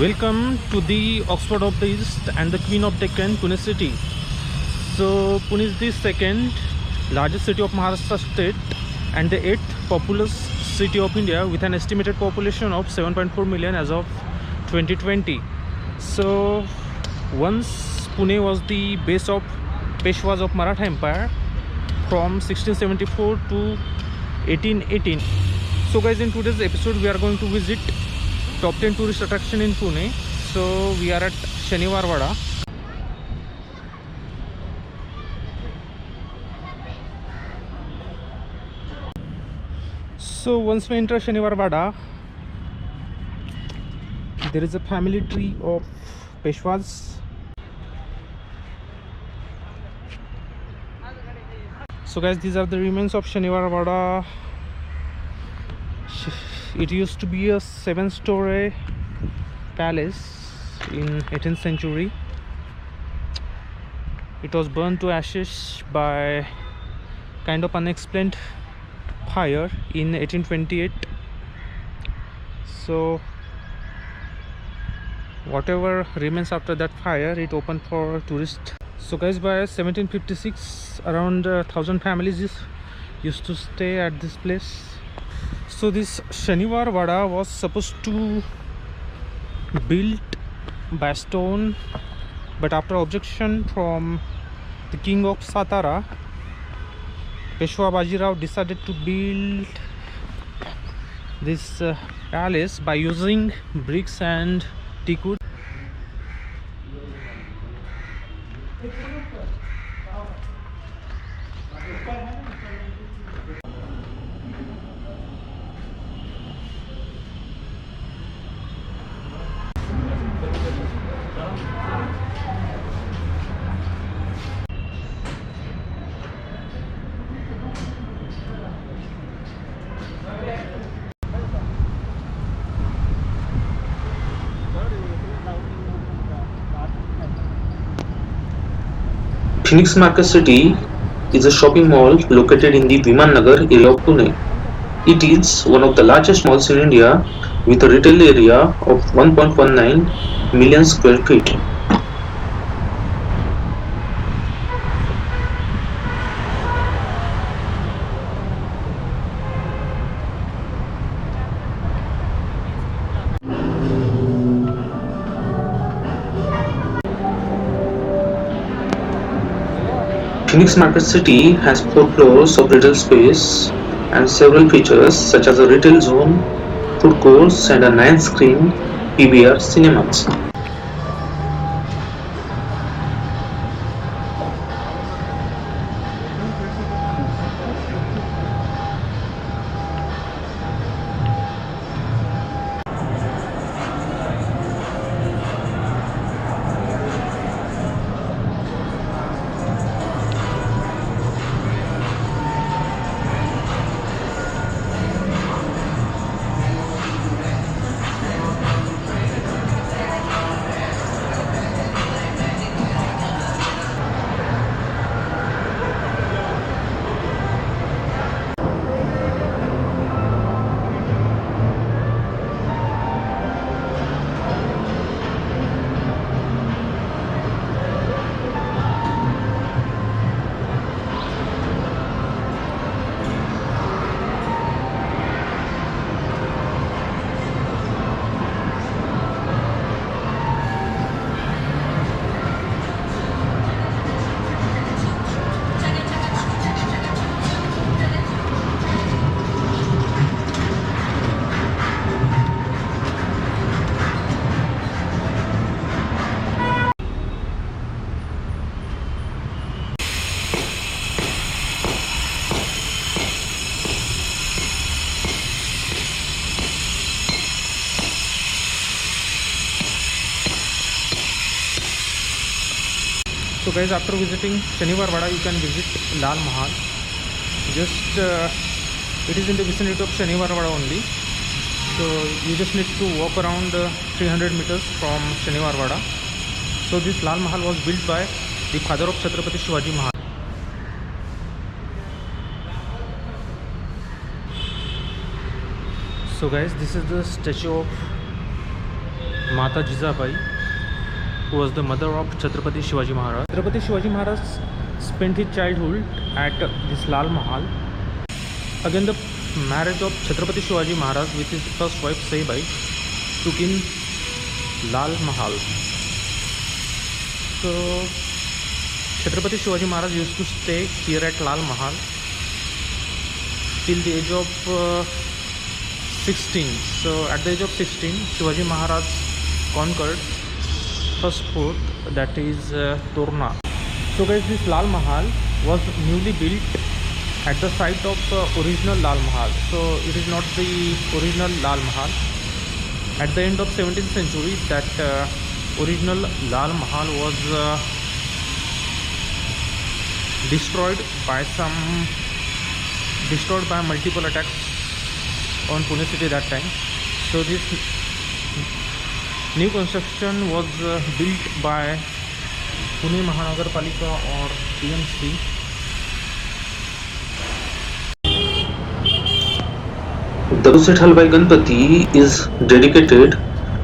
Welcome to the Oxford of the East and the Queen of Deccan, Pune city. So Pune is the second largest city of Maharashtra state and the 8th populous city of India with an estimated population of 7.4 million as of 2020. So once Pune was the base of Peshwas of Maratha Empire from 1674 to 1818. So guys, in today's episode we are going to visit top 10 tourist attraction in Pune. So we are at Shaniwar Wada. So once we enter Shaniwar Wada, there is a family tree of Peshwas. So guys, these are the remains of Shaniwar Wada. It used to be a 7-story palace in 18th century. It was burned to ashes by kind of unexplained fire in 1828. So whatever remains after that fire, it opened for tourists. So guys, by 1756 around 1,000 families used to stay at this place. So this Shaniwar Wada was supposed to built by stone, but after objection from the king of Satara, Peshwa Bajirao decided to build this palace by using bricks and teak wood. Phoenix Market City is a shopping mall located in the Viman Nagar area of Pune. It is one of the largest malls in India with a retail area of 1.19 million square feet. Phoenix Market City has 4 floors of retail space and several features such as a retail zone, food courts and a 9-screen PVR cinemas. So guys, after visiting Shaniwar Wada, you can visit Lal Mahal. Just it is in the vicinity of Shaniwar Wada only. So you just need to walk around 300 meters from Shaniwar Wada. So this Lal Mahal was built by the father of Chhatrapati Shivaji Maharaj. So guys, this is the statue of Mata Jizabai, who was the mother of Chhatrapati Shivaji Maharaj. Chhatrapati Shivaji Maharaj spent his childhood at this Lal Mahal. Again, the marriage of Chhatrapati Shivaji Maharaj with his first wife Saibai took in Lal Mahal. So Chhatrapati Shivaji Maharaj used to stay here at Lal Mahal till the age of 16. So at the age of 16, Shivaji Maharaj conquered first fort, that is Torna. So guys, this Lal Mahal was newly built at the site of original Lal Mahal. So it is not the original Lal Mahal. At the end of 17th century, that original Lal Mahal was destroyed by multiple attacks on Pune city that time. So this new construction was built by Pune Mahanagarpalika or PMC. Dagduset Halwai Ganpati is dedicated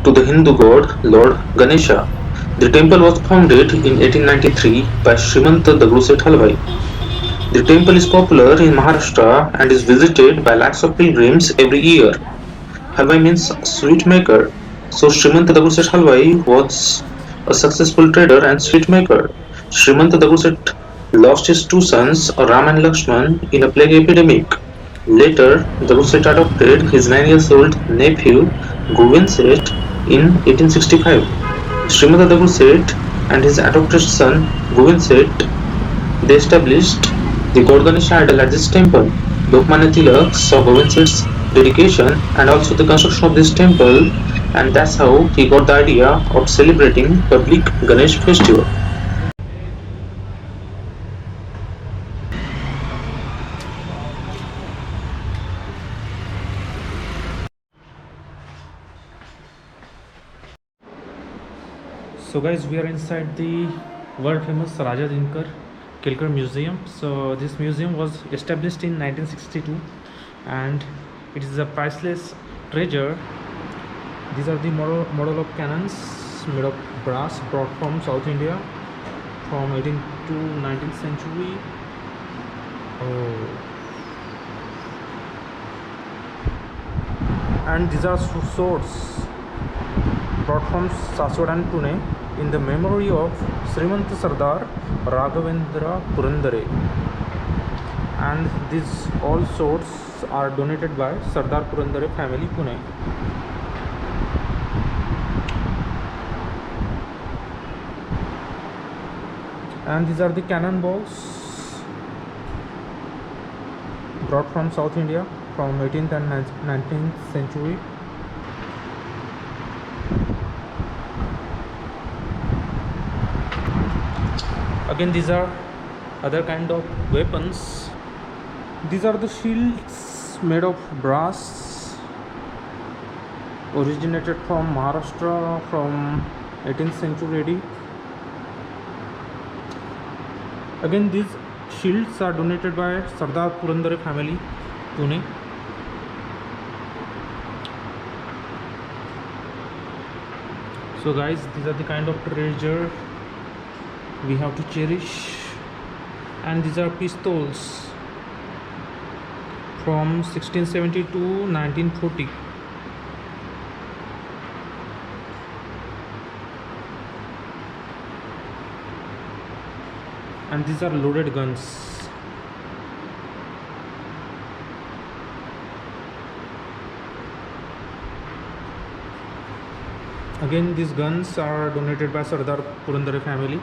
to the Hindu god Lord Ganesha. The temple was founded in 1893 by Srimanta Dagduset Halwai. The temple is popular in Maharashtra and is visited by lakhs of pilgrims every year. Halwai means sweet maker, so Srimanta Dagduset Halwai was a successful trader and sweet maker. Srimanta Dagduset lost his two sons, Ram and Lakshman, in a plague epidemic. Later, Dagduset adopted his 9-year-old nephew Govind Seth in 1865. Srimanta Dagduset and his adopted son Govind Seth, they established the god Ganesha idol at this temple. Lokmanya Tilak saw Govind Seth's dedication and also the construction of this temple, and that's how he got the idea of celebrating public Ganesh festival. So guys, we are inside the world famous Raja Dinkar Kelkar Museum. So this museum was established in 1962 and it is a priceless treasure. These are the model of cannons made of brass brought from South India from 18th to 19th century. And these are swords brought from Saswad and Pune in the memory of Srimant Sardar Raghavendra Purandare. And these all swords are donated by Sardar Purandare family, Pune. And these are the cannonballs brought from South India from 18th and 19th century. Again, these are other kind of weapons. These are the shields made of brass, originated from Maharashtra from 18th century AD. Again, these shields are donated by Sardar Purandare family, Pune. So guys, these are the kind of treasure we have to cherish. And these are pistols from 1670 to 1940. And these are loaded guns. Again, these guns are donated by Sardar Purandare family.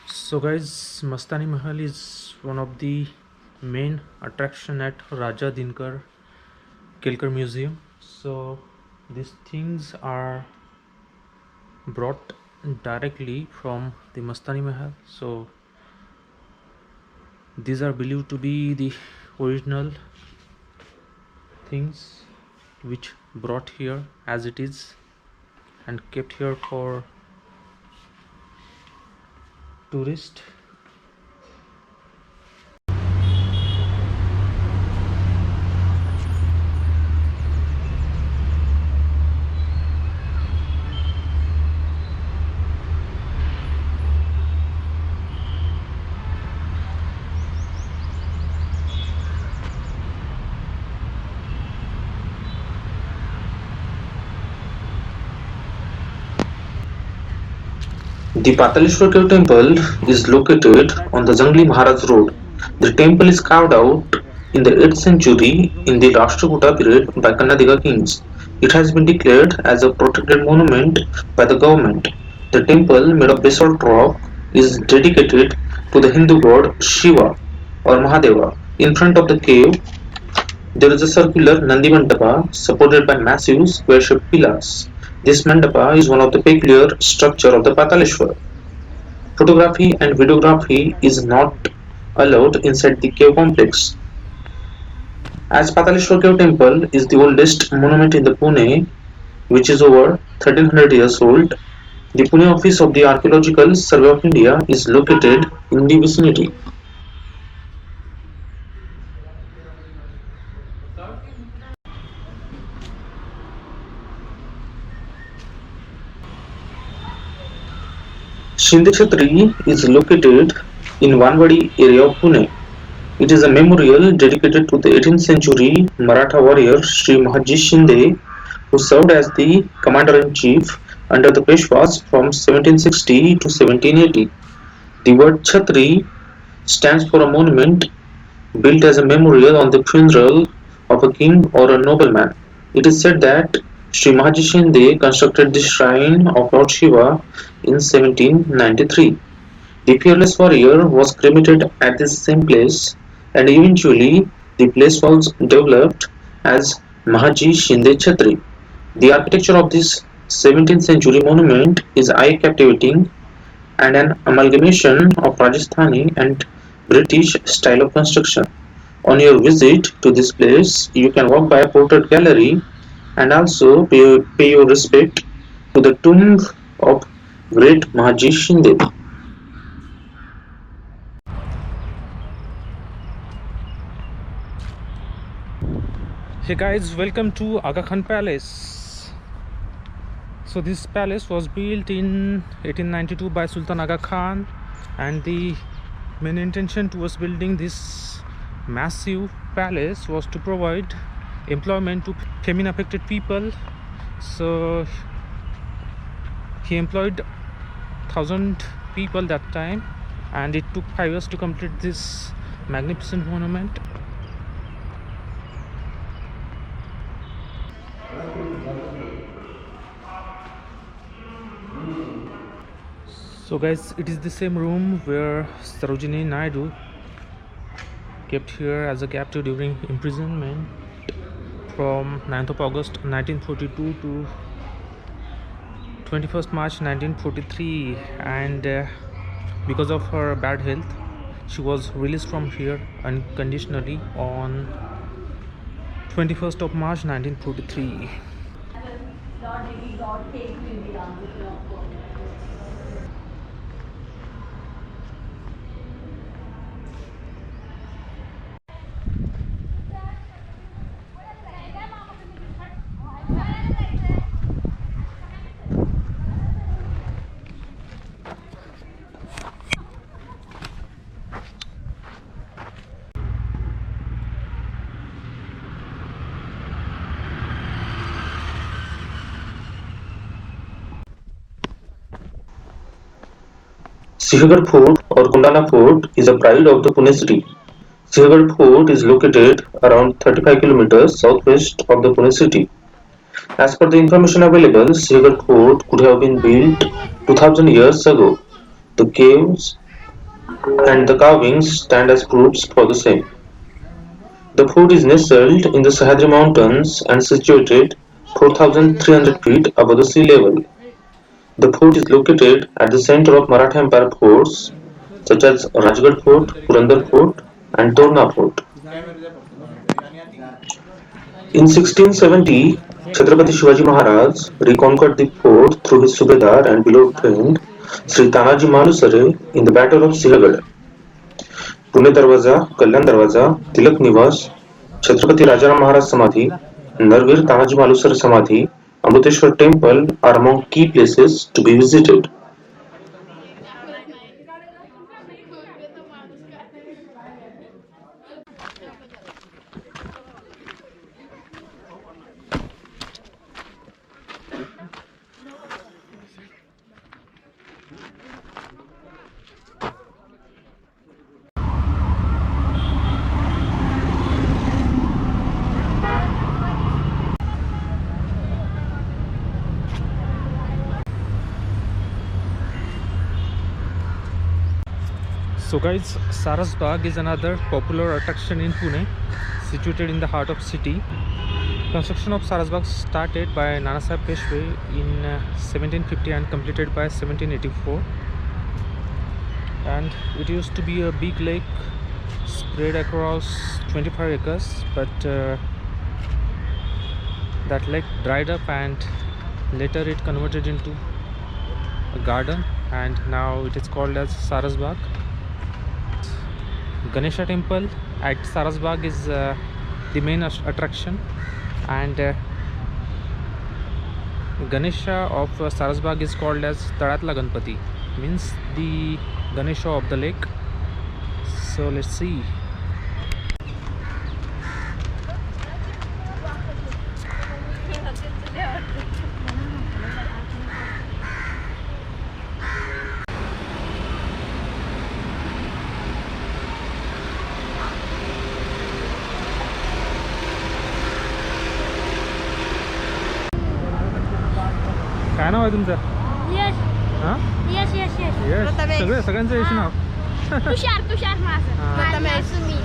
So guys, Mastani Mahal is one of the main attraction at Raja Dinkar Kelkar Museum. So these things are brought directly from the Mastani Mahal. So these are believed to be the original things which brought here as it is and kept here for tourists. The Pataleshwar Cave temple is located on the Jangli Maharaj Road. The temple is carved out in the 8th century in the Rashtrakuta period by Kannadiga kings. It has been declared as a protected monument by the government. The temple, made of basalt rock, is dedicated to the Hindu god Shiva or Mahadeva. In front of the cave, there is a circular Nandi Mandapa supported by massive square-shaped pillars. This mandapa is one of the peculiar structure of the Pataleshwar. Photography and videography is not allowed inside the cave complex. As Pataleshwar Cave Temple is the oldest monument in the Pune, which is over 1300 years old, the Pune office of the Archaeological Survey of India is located in the vicinity. Shinde Chhatri is located in Vanwadi area of Pune. It is a memorial dedicated to the 18th century Maratha warrior Sri Mahaji Shinde, who served as the commander-in-chief under the Peshwas from 1760 to 1780. The word Chhatri stands for a monument built as a memorial on the funeral of a king or a nobleman. It is said that Sri Mahaji Shinde constructed the shrine of Lord Shiva in 1793. The fearless warrior was cremated at the same place, and eventually the place was developed as Mahaji Shinde Chhatri. The architecture of this 17th century monument is eye captivating and an amalgamation of Rajasthani and British style of construction. On your visit to this place, you can walk by a portrait gallery and also pay your respect to the tomb of great Mahaji Shinde. Hey guys, welcome to Aga Khan Palace. So this palace was built in 1892 by Sultan Aga Khan, and the main intention towards building this massive palace was to provide employment to famine affected people. So he employed 1,000 people that time, and it took 5 years to complete this magnificent monument. So guys, it is the same room where Sarojini Naidu kept here as a captive during imprisonment from 9th of August 1942 to 21st March 1943, and because of her bad health she was released from here unconditionally on 21st of March 1943. Sihagarh Fort or Kundala Fort is a pride of the Pune city. Sihagarh Fort is located around 35 kilometers southwest of the Pune city. As per the information available, Sihagarh Fort could have been built 2000 years ago. The caves and the carvings stand as proofs for the same. The fort is nestled in the Sahyadri Mountains and situated 4,300 feet above the sea level. The fort is located at the center of Maratha Empire forts such as Rajgarh Fort, Purandar Fort, and Torna Fort. In 1670, Chhatrapati Shivaji Maharaj reconquered the fort through his Subedar and beloved friend Sri Tanaji Malusare in the Battle of Sihagarh. Pune दरवाजा, कल्याण दरवाजा, तिलक निवास, Chhatrapati Rajaram Maharaj Samadhi, Narvir Tanaji Malusar Samadhi, Amruteshwar Temple are among key places to be visited. So guys, Sarasbagh is another popular attraction in Pune, situated in the heart of city. Construction of Sarasbagh started by Nanasaheb Peshwe in 1750 and completed by 1784. And it used to be a big lake spread across 25 acres, but that lake dried up and later it converted into a garden, and now it is called as Sarasbagh. Ganesha temple at Sarasbagh is the main attraction, and Ganesha of Sarasbagh is called as Tadatla Ganpati, means the Ganesha of the lake. So let's see. काय नाव आहे तुमचं? यश हां यश यश यश यश सगळ्यांचं यश नाव तुषार तुषार माझं हां. माझं सुमी